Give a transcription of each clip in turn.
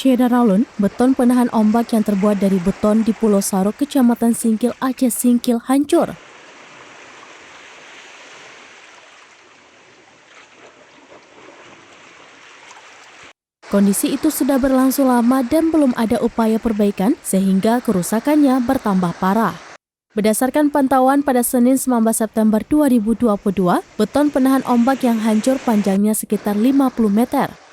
Syedaralun, beton penahan ombak yang terbuat dari beton di Pulau Sarok, Kecamatan Singkil, Aceh Singkil hancur. Kondisi itu sudah berlangsung lama dan belum ada upaya perbaikan sehingga kerusakannya bertambah parah. Berdasarkan pantauan pada Senin 19 September 2022, beton penahan ombak yang hancur panjangnya sekitar 50 meter.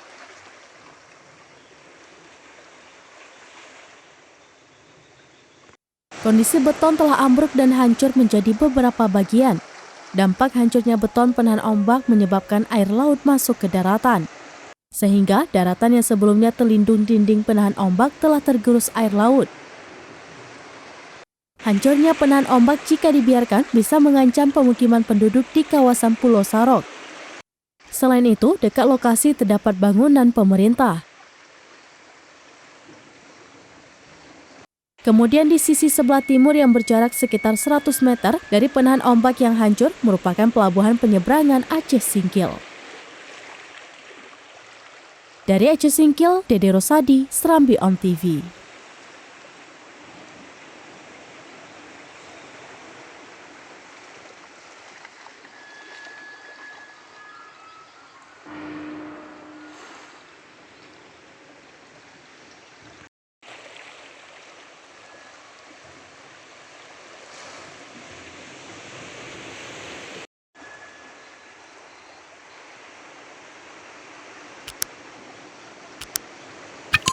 Kondisi beton telah ambruk dan hancur menjadi beberapa bagian. Dampak hancurnya beton penahan ombak menyebabkan air laut masuk ke daratan. Sehingga daratan yang sebelumnya terlindung dinding penahan ombak telah tergerus air laut. Hancurnya penahan ombak jika dibiarkan bisa mengancam pemukiman penduduk di kawasan Pulau Sarok. Selain itu, dekat lokasi terdapat bangunan pemerintah. Kemudian di sisi sebelah timur yang berjarak sekitar 100 meter dari penahan ombak yang hancur merupakan pelabuhan penyeberangan Aceh Singkil. Dari Aceh Singkil, Dede Rosadi, Serambi On TV.